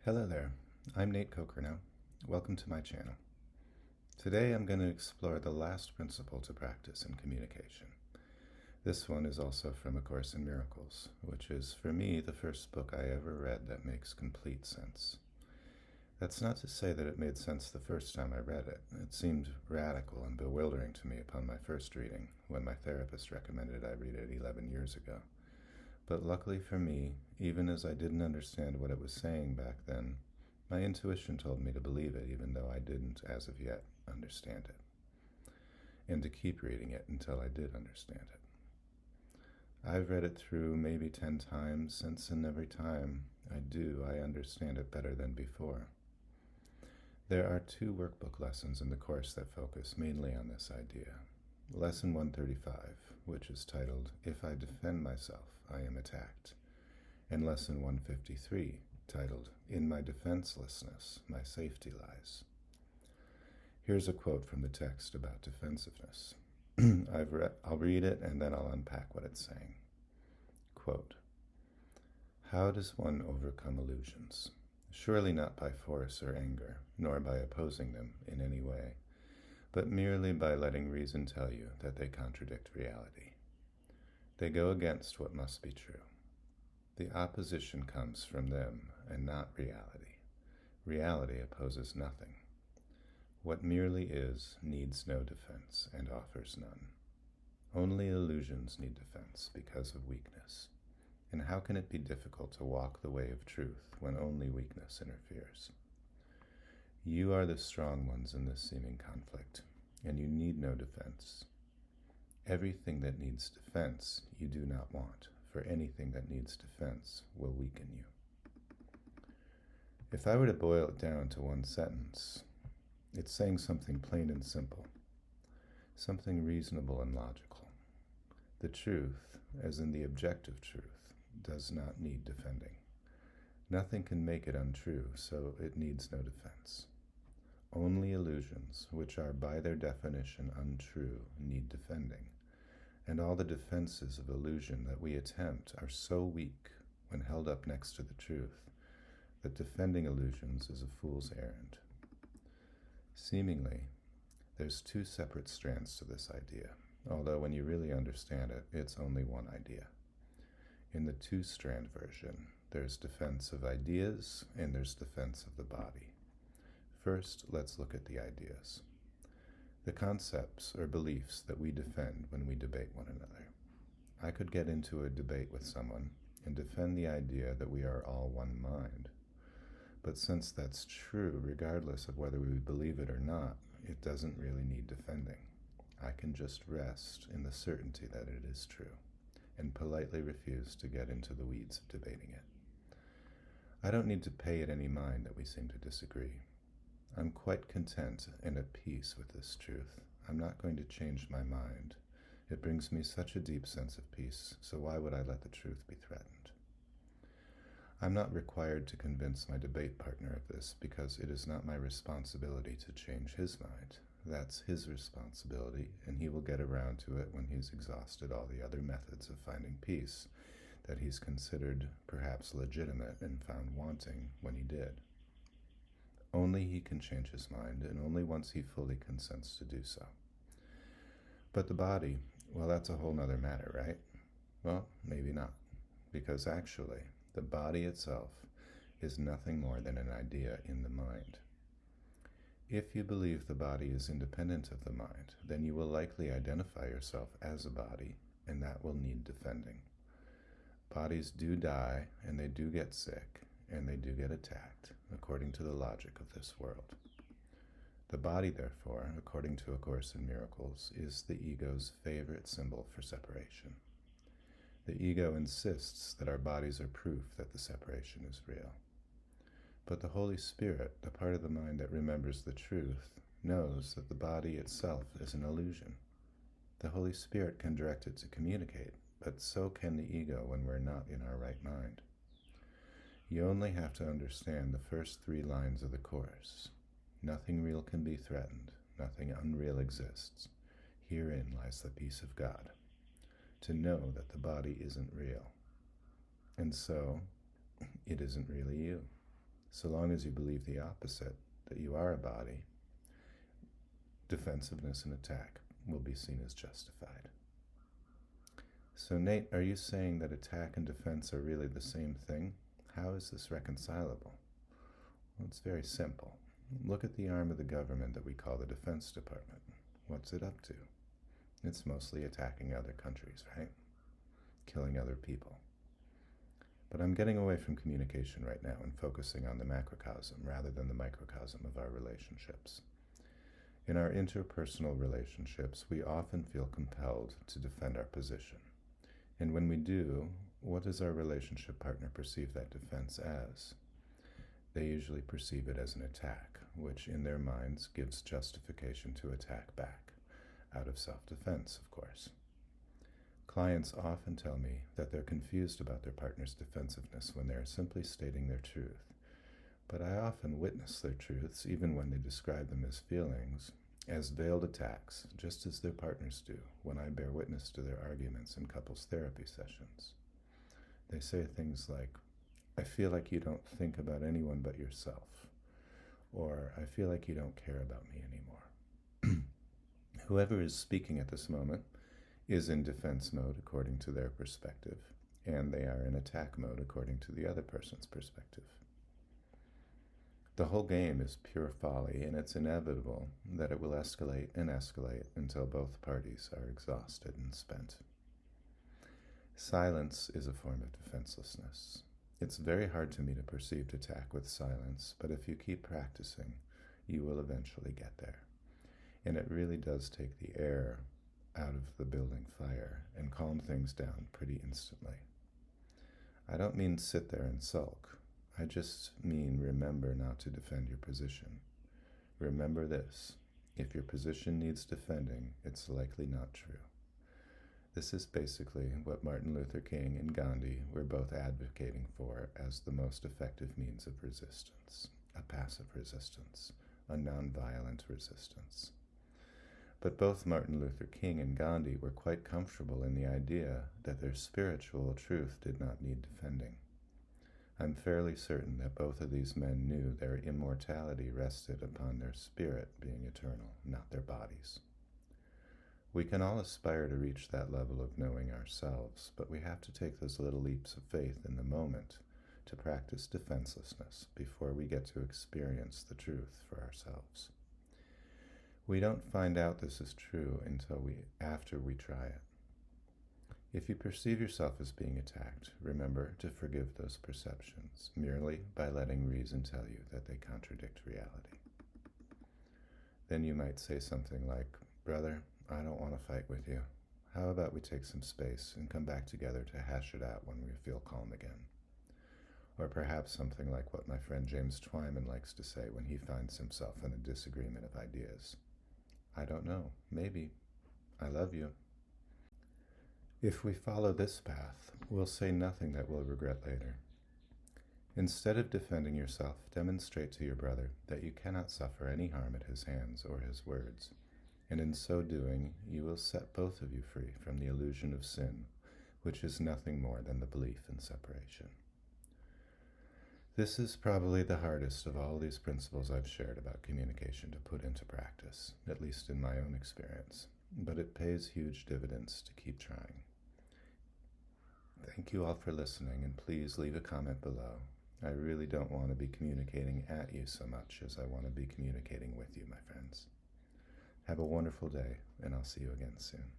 Hello there, I'm natekokernot. Welcome to my channel. Today I'm going to explore the last principle to practice in communication. This one is also from A Course in Miracles, which is, for me, the first book I ever read that makes complete sense. That's not to say that it made sense the first time I read it. It seemed radical and bewildering to me upon my first reading, when my therapist recommended I read it 11 years ago. But luckily for me, even as I didn't understand what it was saying back then, my intuition told me to believe it even though I didn't, as of yet, understand it, and to keep reading it until I did understand it. I've read it through maybe 10 times since, and every time I do, I understand it better than before. There are 2 workbook lessons in the course that focus mainly on this idea. Lesson 135, which is titled, If I Defend Myself, I Am Attacked, and Lesson 153, titled, In My Defenselessness, My Safety Lies. Here's a quote from the text about defensiveness. I'll read it and then I'll unpack what it's saying. Quote, How does one overcome illusions? Surely not by force or anger, nor by opposing them in any way, but merely by letting reason tell you that they contradict reality. They go against what must be true. The opposition comes from them and not reality. Reality opposes nothing. What merely is needs no defense and offers none. Only illusions need defense because of weakness. And how can it be difficult to walk the way of truth when only weakness interferes? You are the strong ones in this seeming conflict, and you need no defense. Everything that needs defense you do not want, for anything that needs defense will weaken you. If I were to boil it down to one sentence, it's saying something plain and simple, something reasonable and logical. The truth, as in the objective truth, does not need defending. Nothing can make it untrue, so it needs no defense. Only illusions, which are by their definition untrue, need defending, and all the defenses of illusion that we attempt are so weak when held up next to the truth that defending illusions is a fool's errand. Seemingly, there's 2 separate strands to this idea, although when you really understand it, it's only one idea. In the 2-strand version, there's defense of ideas and there's defense of the body. First, let's look at the ideas. The concepts or beliefs that we defend when we debate one another. I could get into a debate with someone and defend the idea that we are all one mind. But since that's true, regardless of whether we believe it or not, it doesn't really need defending. I can just rest in the certainty that it is true, and politely refuse to get into the weeds of debating it. I don't need to pay it any mind that we seem to disagree. I'm quite content and at peace with this truth. I'm not going to change my mind. It brings me such a deep sense of peace, so why would I let the truth be threatened? I'm not required to convince my debate partner of this because it is not my responsibility to change his mind. That's his responsibility, and he will get around to it when he's exhausted all the other methods of finding peace that he's considered perhaps legitimate and found wanting when he did. Only he can change his mind, and only once he fully consents to do so. But the body, well, that's a whole nother matter, right? Well, maybe not, because actually, the body itself is nothing more than an idea in the mind. If you believe the body is independent of the mind, then you will likely identify yourself as a body, and that will need defending. Bodies do die, and they do get sick, and they do get attacked, according to the logic of this world. The body, therefore, according to A Course in Miracles, is the ego's favorite symbol for separation. The ego insists that our bodies are proof that the separation is real. But the Holy Spirit, the part of the mind that remembers the truth, knows that the body itself is an illusion. The Holy Spirit can direct it to communicate, but so can the ego when we're not in our right mind. You only have to understand the first 3 lines of the Course. Nothing real can be threatened. Nothing unreal exists. Herein lies the peace of God. To know that the body isn't real. And so, it isn't really you. So long as you believe the opposite, that you are a body, defensiveness and attack will be seen as justified. So Nate, are you saying that attack and defense are really the same thing? How is this reconcilable? Well, it's very simple. Look at the arm of the government that we call the Defense Department. What's it up to? It's mostly attacking other countries, right? Killing other people. But I'm getting away from communication right now and focusing on the macrocosm rather than the microcosm of our relationships. In our interpersonal relationships, we often feel compelled to defend our position. And when we do, what does our relationship partner perceive that defense as? They usually perceive it as an attack, which in their minds gives justification to attack back, out of self-defense, of course. Clients often tell me that they're confused about their partner's defensiveness when they're simply stating their truth. But I often witness their truths, even when they describe them as feelings, as veiled attacks, just as their partners do when I bear witness to their arguments in couples therapy sessions. They say things like, "I feel like you don't think about anyone but yourself," or "I feel like you don't care about me anymore." Whoever is speaking at this moment is in defense mode according to their perspective, and they are in attack mode according to the other person's perspective. The whole game is pure folly, and it's inevitable that it will escalate and escalate until both parties are exhausted and spent. Silence is a form of defenselessness. It's very hard to meet a perceived attack with silence, but if you keep practicing, you will eventually get there. And it really does take the air out of the building fire and calm things down pretty instantly. I don't mean sit there and sulk. I just mean remember not to defend your position. Remember this: if your position needs defending, it's likely not true. This is basically what Martin Luther King and Gandhi were both advocating for as the most effective means of resistance: a passive resistance, a nonviolent resistance. But both Martin Luther King and Gandhi were quite comfortable in the idea that their spiritual truth did not need defending. I'm fairly certain that both of these men knew their immortality rested upon their spirit being eternal, not their bodies. We can all aspire to reach that level of knowing ourselves, but we have to take those little leaps of faith in the moment to practice defenselessness before we get to experience the truth for ourselves. We don't find out this is true until after we try it. If you perceive yourself as being attacked, remember to forgive those perceptions merely by letting reason tell you that they contradict reality. Then you might say something like, "Brother, I don't want to fight with you. How about we take some space and come back together to hash it out when we feel calm again?" Or perhaps something like what my friend James Twyman likes to say when he finds himself in a disagreement of ideas. "I don't know. Maybe. I love you." If we follow this path, we'll say nothing that we'll regret later. Instead of defending yourself, demonstrate to your brother that you cannot suffer any harm at his hands or his words, and in so doing, you will set both of you free from the illusion of sin, which is nothing more than the belief in separation. This is probably the hardest of all these principles I've shared about communication to put into practice, at least in my own experience, but it pays huge dividends to keep trying. Thank you all for listening, and please leave a comment below. I really don't want to be communicating at you so much as I want to be communicating with you, my friends. Have a wonderful day, and I'll see you again soon.